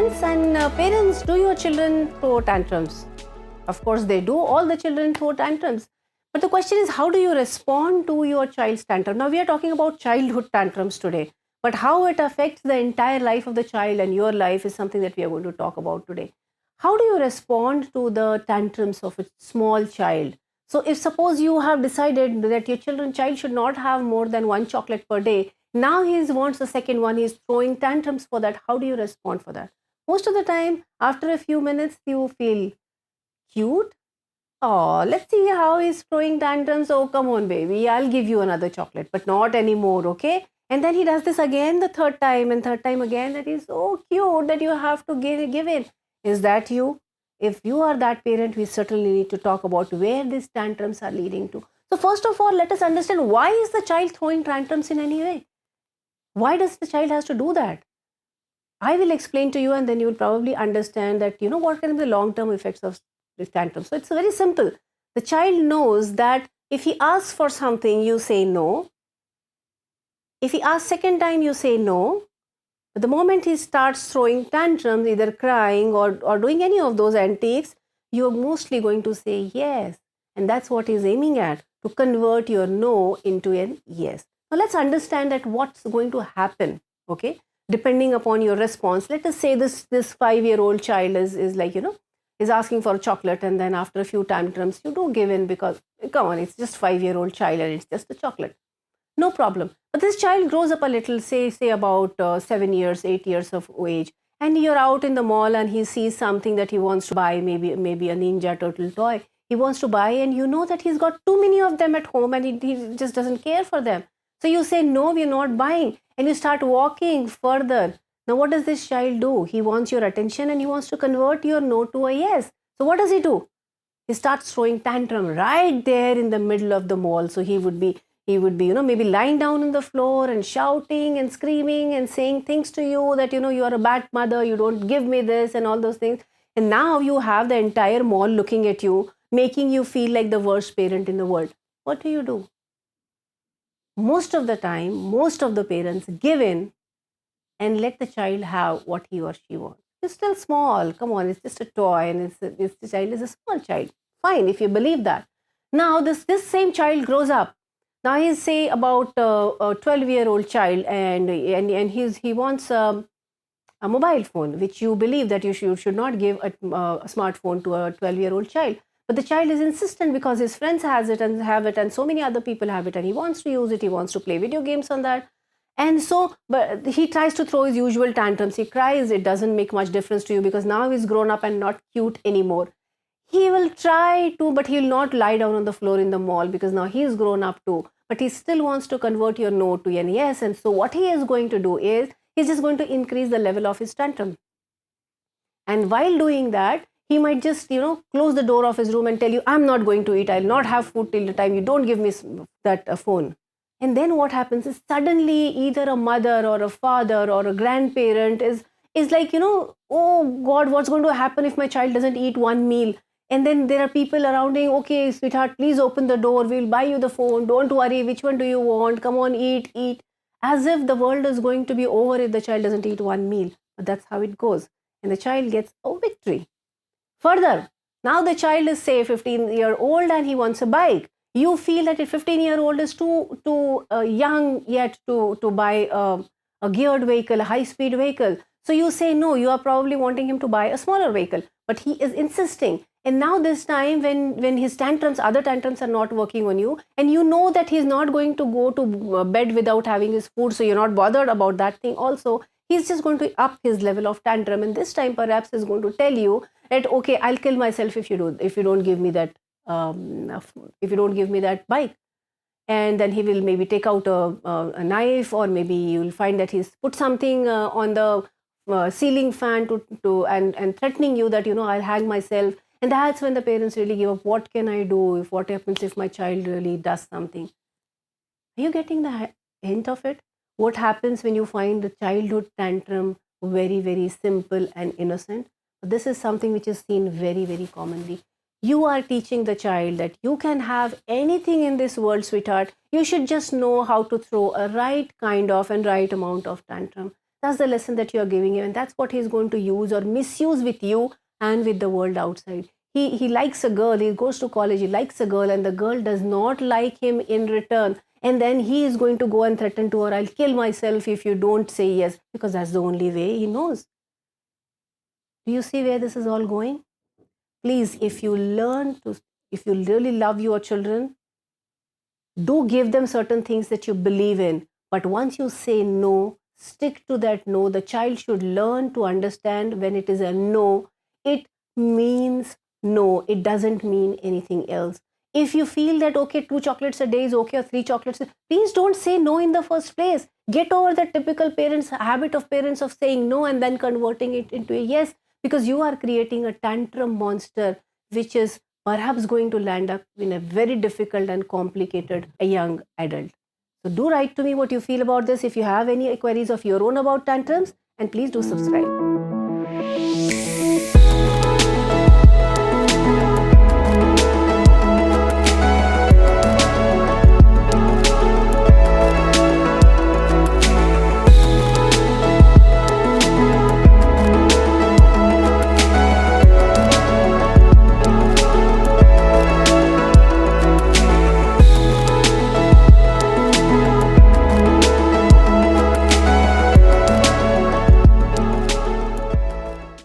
parents parents, do your children throw tantrums? Of course they do. All the children throw tantrums. But the question is, how do you respond to your child's tantrum? Now we are talking about childhood tantrums today, but how it affects the entire life of the child and your life is something that we are going to talk about today. How do you respond to the tantrums of a small child? So if suppose you have decided that your child should not have more than one chocolate per day, now he wants the second one, he's throwing tantrums for that. How do you respond for that? Most of the time, after a few minutes, you feel cute. Oh, let's see how he's throwing tantrums. Oh, come on, baby, I'll give you another chocolate, but not anymore, okay? And then he does this again the third time and third time again. That is so cute that you have to give in. Is that you? If you are that parent, we certainly need to talk about where these tantrums are leading to. So first of all, let us understand, why is the child throwing tantrums in any way? Why does the child has to do that? I will explain to you, and then you will probably understand that, what can be the long-term effects of this tantrum. So it's very simple. The child knows that if he asks for something, you say no. If he asks second time, you say no. But the moment he starts throwing tantrums, either crying or doing any of those antics, you're mostly going to say yes. And that's what he's aiming at, to convert your no into an yes. Now let's understand that what's going to happen, okay? Depending upon your response. Let us say this 5-year-old child is asking for a chocolate, and then after a few tantrums, you do give in because, come on, it's just 5-year-old child and it's just a chocolate. No problem. But this child grows up a little, say about 7 years, 8 years of age, and you're out in the mall and he sees something that he wants to buy, maybe a Ninja Turtle toy. He wants to buy, and you know that he's got too many of them at home and he just doesn't care for them. So you say, no, we're not buying. And you start walking further. Now what does this child do? He wants your attention and he wants to convert your no to a yes. So what does he do? He starts throwing tantrum right there in the middle of the mall. So he would be maybe lying down on the floor and shouting and screaming and saying things to you that, you are a bad mother, you don't give me this and all those things. And now you have the entire mall looking at you, making you feel like the worst parent in the world. What do? Most of the time, most of the parents give in and let the child have what he or she wants. It's still small. Come on, it's just a toy, and the child is a small child. Fine, if you believe that. Now this same child grows up. Now he's, say, about a 12-year-old child, and he wants a mobile phone, which you believe that you should not give a smartphone to a 12-year-old child. But the child is insistent because his friends have it, and so many other people have it, and he wants to use it. He wants to play video games on that. And so, but he tries to throw his usual tantrums. He cries. It doesn't make much difference to you because now he's grown up and not cute anymore. He will try to, but he will not lie down on the floor in the mall because now he's grown up too. But he still wants to convert your no to an yes. And so what he is going to do is, he's just going to increase the level of his tantrum. And while doing that, he might just, close the door of his room and tell you, I'm not going to eat. I'll not have food till the time you don't give me that phone. And then what happens is, suddenly either a mother or a father or a grandparent is like, oh God, what's going to happen if my child doesn't eat one meal? And then there are people around saying, okay, sweetheart, please open the door. We'll buy you the phone. Don't worry. Which one do you want? Come on, eat. As if the world is going to be over if the child doesn't eat one meal. But that's how it goes. And the child gets a victory. Further, now the child is, say, 15-year-old and he wants a bike. You feel that a 15-year-old is too young yet to buy a geared vehicle, a high-speed vehicle. So you say no, you are probably wanting him to buy a smaller vehicle. But he is insisting. And now this time when his other tantrums are not working on you, and you know that he's not going to go to bed without having his food, so you're not bothered about that thing also, he's just going to up his level of tantrum. And this time perhaps he's going to tell you that, okay, I'll kill myself if you don't give me that bike. And then he will maybe take out a knife, or maybe you'll find that he's put something on the ceiling fan and threatening you that, I'll hang myself. And that's when the parents really give up. What can I do? What happens if my child really does something? Are you getting the hint of it? What happens when you find the childhood tantrum very, very simple and innocent? This is something which is seen very, very commonly. You are teaching the child that you can have anything in this world, sweetheart. You should just know how to throw a right kind of and right amount of tantrum. That's the lesson that you're giving him, and that's what he's going to use or misuse with you and with the world outside. He likes a girl, he goes to college, he likes a girl, and the girl does not like him in return. And then he is going to go and threaten to her, I'll kill myself if you don't say yes, because that's the only way he knows. Do you see where this is all going? Please, if you really love your children, do give them certain things that you believe in. But once you say no, stick to that no. The child should learn to understand when it is a no, it means no. It doesn't mean anything else. If you feel that, okay, 2 chocolates a day is okay or 3 chocolates, please don't say no in the first place. Get over the typical parents' habit of parents of saying no and then converting it into a yes, because you are creating a tantrum monster, which is perhaps going to land up in a very difficult and complicated young adult. So do write to me what you feel about this. If you have any queries of your own about tantrums, and please do subscribe.